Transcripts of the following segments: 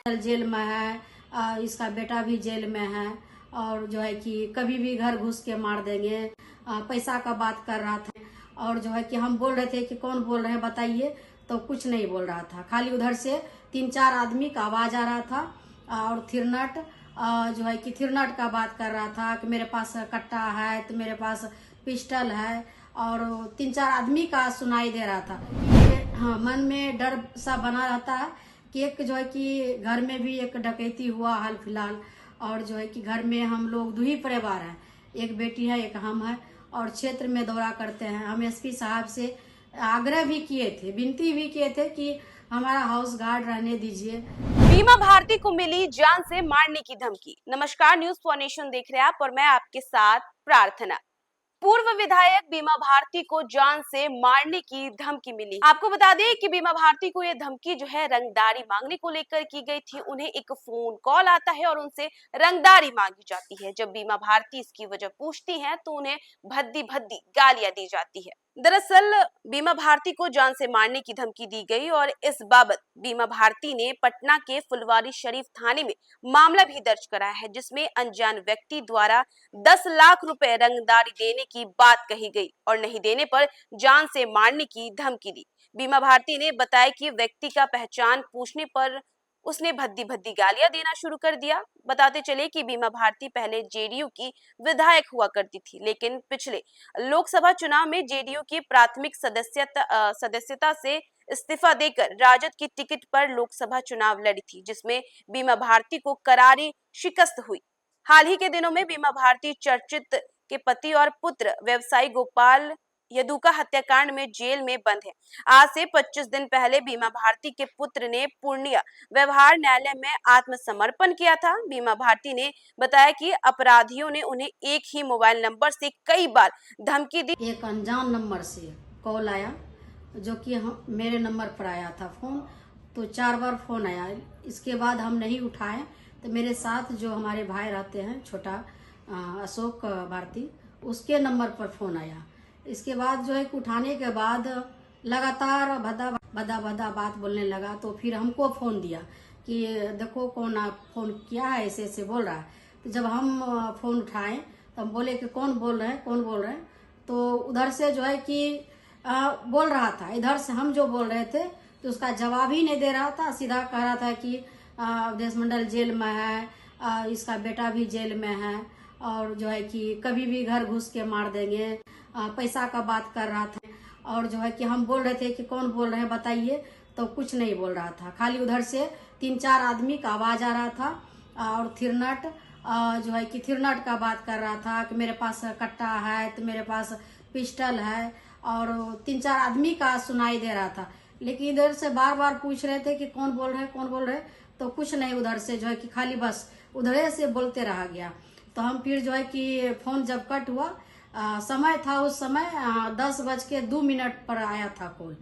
Jail में है, इसका बेटा भी जेल में है और जो है कि कभी भी घर घुस के मार देंगे। पैसा का बात कर रहा था और जो है कि हम बोल रहे थे कि कौन बोल रहे हैं बताइए, तो कुछ नहीं बोल रहा था। खाली उधर से 3-4 आदमी का आवाज आ रहा था और थिरनट जो है कि थिरनट का बात कर रहा था कि मेरे पास कट्टा है तो मेरे पास पिस्टल है और 3-4 आदमी का सुनाई दे रहा था। हाँ, मन में डर सा बना रहता है कि एक जो है कि घर में भी एक डकैती हुआ हाल फिलहाल और जो है कि घर में हम लोग 2 ही परिवार हैं, एक बेटी है एक हम है और क्षेत्र में दौरा करते हैं। हम एसपी साहब से आग्रह भी किए थे, विनती भी किए थे कि हमारा हाउस गार्ड रहने दीजिए। बीमा भारती को मिली जान से मारने की धमकी। नमस्कार, न्यूज फॉर नेशन देख रहे हैं आप और मैं आपके साथ प्रार्थना। पूर्व विधायक बीमा भारती को जान से मारने की धमकी मिली। आपको बता दें कि बीमा भारती को यह धमकी जो है रंगदारी मांगने को लेकर की गई थी। उन्हें एक फोन कॉल आता है और उनसे रंगदारी मांगी जाती है। जब बीमा भारती इसकी वजह पूछती हैं तो उन्हें भद्दी भद्दी गालियां दी जाती है। दरअसल बीमा भारती को जान से मारने की धमकी दी गई और इस बाबत बीमा भारती ने पटना के फुलवारी शरीफ थाने में मामला भी दर्ज कराया है, जिसमें अनजान व्यक्ति द्वारा 10 लाख रुपए रंगदारी देने की बात कही गई और नहीं देने पर जान से मारने की धमकी दी। बीमा भारती ने बताया कि व्यक्ति का पहचान पूछने पर उसने भद्दी भद्दी गालियां देना शुरू कर दिया। बताते चले कि बीमा भारती पहले जेडीयू की विधायक हुआ करती थी, लेकिन पिछले लोकसभा चुनाव में जेडीयू की प्राथमिक सदस्यता से इस्तीफा देकर राजद की टिकट पर लोकसभा चुनाव लड़ी थी, जिसमें बीमा भारती को करारी शिकस्त हुई। हाल ही के दिनों में बीमा भारती चर्चित के पति और पुत्र व्यवसायी गोपाल यदुका हत्याकांड में जेल में बंद है। आज से 25 दिन पहले बीमा भारती के पुत्र ने पूर्णिया व्यवहार न्यायालय में आत्मसमर्पण किया था। बीमा भारती ने बताया कि अपराधियों ने उन्हें एक ही मोबाइल नंबर से कई बार धमकी दी। एक अनजान नंबर से कॉल आया जो कि मेरे नंबर पर आया था फोन, तो 4 बार फोन आया। इसके बाद हम नहीं उठाए तो मेरे साथ जो हमारे भाई रहते हैं छोटा अशोक भारती, उसके नंबर पर फोन आया। इसके बाद जो है उठाने के बाद लगातार भदा बात बोलने लगा, तो फिर हमको फोन दिया कि देखो कौन फोन किया है, ऐसे ऐसे बोल रहा है। तो जब हम फोन उठाए तो हम बोले कि कौन बोल रहे हैं, कौन बोल रहे हैं। तो उधर से जो है कि बोल रहा था, इधर से हम जो बोल रहे थे तो उसका जवाब ही नहीं दे रहा था। सीधा कह रहा था कि देश मंडल जेल में है, इसका बेटा भी जेल में है और जो है कि कभी भी घर घुस के मार देंगे। पैसा का बात कर रहा था और जो है कि हम बोल रहे थे कि कौन बोल रहे हैं बताइए, तो कुछ नहीं बोल रहा था। खाली उधर से 3-4 आदमी का आवाज आ रहा था और थिरनट जो है कि थिरनट का बात कर रहा था कि मेरे पास कट्टा है तो मेरे पास पिस्टल है और 3-4 आदमी का सुनाई दे रहा था। लेकिन इधर से बार बार पूछ रहे थे कि कौन बोल रहे हैं, कौन बोल रहे हैं, तो कुछ नहीं। उधर से जो है कि खाली बस उधरे से बोलते रहा गया। तो हम फिर जो है कि फोन जब कट हुआ, समय था उस समय 10:02 पर आया था कॉल।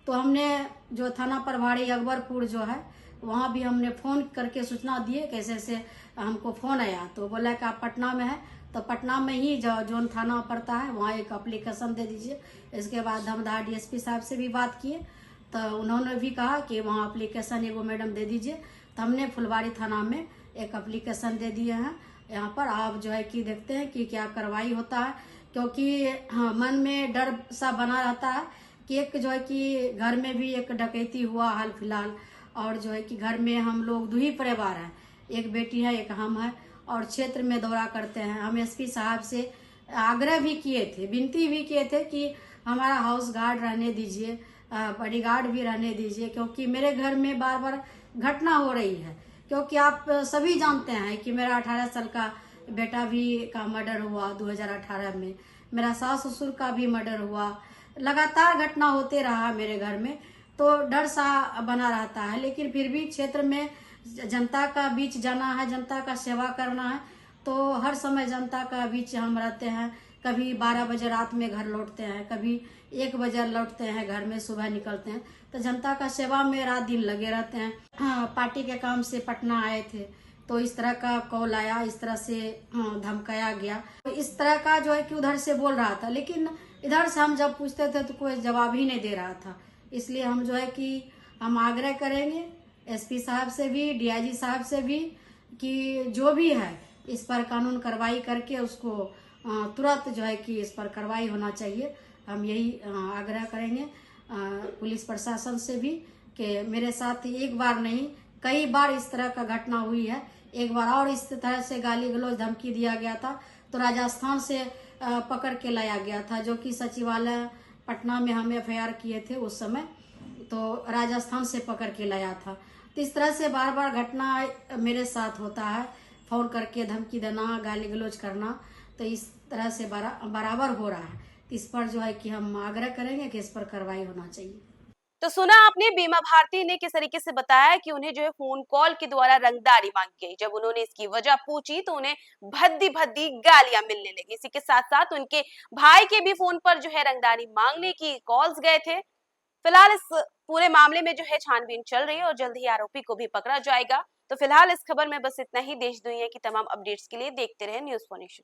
तो हमने जो थाना प्रभारी अकबरपुर जो है वहाँ भी हमने फोन करके सूचना दिए कैसे से हमको फोन आया। तो बोला कि आप पटना में है तो पटना में ही जोन थाना पड़ता है वहाँ एक एप्लीकेशन दे दीजिए। इसके बाद धमदाहा डीएसपी साहब से भी बात किए तो उन्होंने भी कहा कि वहाँ एप्लीकेशन एगो मैडम दे दीजिए। तो हमने फुलवारी थाना में एक एप्लीकेशन दे दिए हैं। यहाँ पर आप जो है कि देखते हैं कि क्या कार्रवाई होता है, क्योंकि हाँ, मन में डर सा बना रहता है कि एक जो है कि घर में भी एक डकैती हुआ हाल फिलहाल और जो है कि घर में हम लोग 2 ही परिवार हैं, एक बेटी है एक हम है और क्षेत्र में दौरा करते हैं। हम एसपी साहब से आग्रह भी किए थे, विनती भी किए थे कि हमारा हाउस गार्ड रहने दीजिए, बॉडीगार्ड भी रहने दीजिए, क्योंकि मेरे घर में बार बार घटना हो रही है। क्योंकि आप सभी जानते हैं कि मेरा 18 साल का बेटा भी का मर्डर हुआ 2018 में, मेरा सास ससुर का भी मर्डर हुआ। लगातार घटना होते रहा मेरे घर में, तो डर सा बना रहता है। लेकिन फिर भी क्षेत्र में जनता का बीच जाना है, जनता का सेवा करना है, तो हर समय जनता का बीच हम रहते हैं। कभी 12 बजे रात में घर लौटते हैं, कभी 1 बजे लौटते हैं घर में, सुबह निकलते हैं। तो जनता का सेवा में रात दिन लगे रहते हैं। हाँ, पार्टी के काम से पटना आए थे तो इस तरह का कॉल आया, इस तरह से धमकाया गया। तो इस तरह का जो है कि उधर से बोल रहा था, लेकिन इधर से हम जब पूछते थे तो कोई जवाब ही नहीं दे रहा था। इसलिए हम जो है कि हम आग्रह करेंगे एसपी साहब से भी, डीआईजी साहब से भी, कि जो भी है इस पर कानून कार्रवाई करके उसको तुरंत जो है कि इस पर कार्रवाई होना चाहिए। हम यही आग्रह करेंगे पुलिस प्रशासन से भी कि मेरे साथ एक बार नहीं कई बार इस तरह का घटना हुई है। एक बार और इस तरह से गाली गलौज धमकी दिया गया था तो राजस्थान से पकड़ के लाया गया था, जो कि सचिवालय पटना में हम एफआईआर किए थे उस समय, तो राजस्थान से पकड़ के लाया था। तो इस तरह से बार बार घटना मेरे साथ होता है, फोन करके धमकी देना, गाली गलौज करना, तो इस तरह से बराबर हो रहा है। तो इस पर जो है कि हम आग्रह करेंगे कि इस पर कार्रवाई होना चाहिए। तो सुना आपने बीमा भारती ने किस तरीके से बताया कि उन्हें जो है फोन कॉल के द्वारा रंगदारी मांगी गई। जब उन्होंने इसकी वजह पूछी तो उन्हें भद्दी भद्दी गालियां मिलने लगी। इसी के साथ साथ उनके भाई के भी फोन पर जो है रंगदारी मांगने की कॉल्स गए थे। फिलहाल इस पूरे मामले में जो है छानबीन चल रही है और जल्द ही आरोपी को भी पकड़ा जाएगा। तो फिलहाल इस खबर में बस इतना ही। देश दुनिया की तमाम अपडेट्स के लिए देखते रहे न्यूज़4नेशन।